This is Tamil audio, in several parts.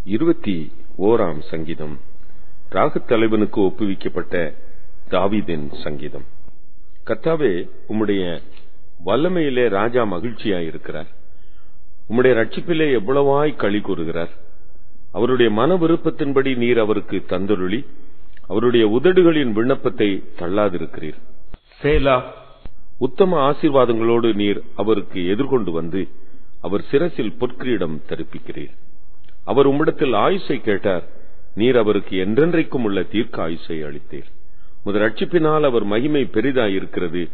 21ஆம் சங்கீதம் ராகத் தலைவனுக்கு ஒப்புவிக்கப்பட்ட தாவீதின் சங்கீதம். கர்த்தாவே, உம்முடைய வல்லமையிலே ராஜா மகிழ்ச்சியாயிருக்கிறார். உம்முடைய ரட்சிப்பிலே எவ்வளவாய் களி கூறுகிறார். அவருடைய மன விருப்பத்தின்படி நீர் அவருக்கு தந்தருளி அவருடைய உதடுகளின் விண்ணப்பத்தை தள்ளாதிருக்கிறீர். சேலா. உத்தம ஆசீர்வாதங்களோடு நீர் அவருக்கு எதிர்கொண்டு வந்து அவர் சிரசில் பொற்கிரீடம் தரிப்பிக்கிறீர். அவர் உம்மிடத்தில் ஆயுசை கேட்டார். நீர் அவருக்கு என்றென்றைக்கும் உள்ள தீர்க்க ஆயுசை அளித்தீர். உமது ரட்சிப்பினால் அவர் மகிமை பெரிதாயிருக்கிறது.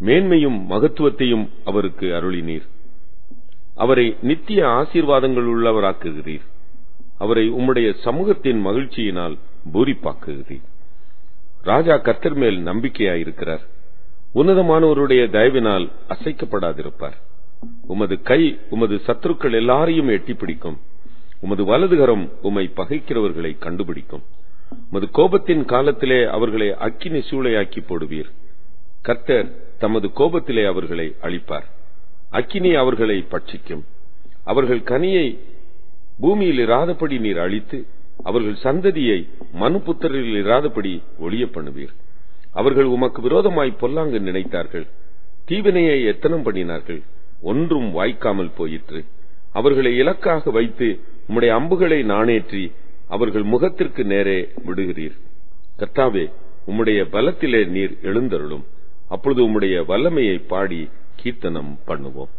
மேன்மையும் மகத்துவத்தையும் அவருக்கு அருளினீர். அவரை நித்திய ஆசீர்வாதங்கள் உள்ளவராக்குகிறீர். அவரை உம்முடைய சமூகத்தின் மகிழ்ச்சியினால் பூரிப்பாக்குகிறீர். ராஜா கர்த்தர் மேல் நம்பிக்கையாயிருக்கிறார். உன்னதமானவருடைய தயவினால் அசைக்கப்படாதிருப்பார். உமது கை உமது சத்துருக்கள் எல்லாரையும் எட்டி பிடிக்கும். உமது வலதுகரம் உம்மை பகைக்கிறவர்களை கண்டுபிடிக்கும். உமது கோபத்தின் காலத்திலே அவர்களை அக்கினி சூளையாக்கி போடுவீர். கர்த்தர் தமது கோபத்திலே அவர்களை அழிப்பார். அக்கினி அவர்களை பட்சிக்கும். அவர்கள் கனியை பூமியில் இராதபடி நீர் அழித்து அவர்கள் சந்ததியை மனுபுத்திரில் இராதபடி ஒழிய பண்ணுவீர். அவர்கள் உமக்கு விரோதமாய் பொல்லாங்கு நினைத்தார்கள். தீவினையை எத்தனம் பண்ணினார்கள். ஒன்றும் வாய்க்காமல் போயிற்று. அவர்களை இலக்காக வைத்து உம்முடைய அம்புகளை நாணேற்றி அவர்கள் முகத்திற்கு நேரே விடுகிறீர். கர்த்தாவே, உம்முடைய பலத்திலே நீர் எழுந்தருளும். அப்பொழுது உம்முடைய வல்லமையை பாடி கீர்த்தனம் பண்ணுவோம்.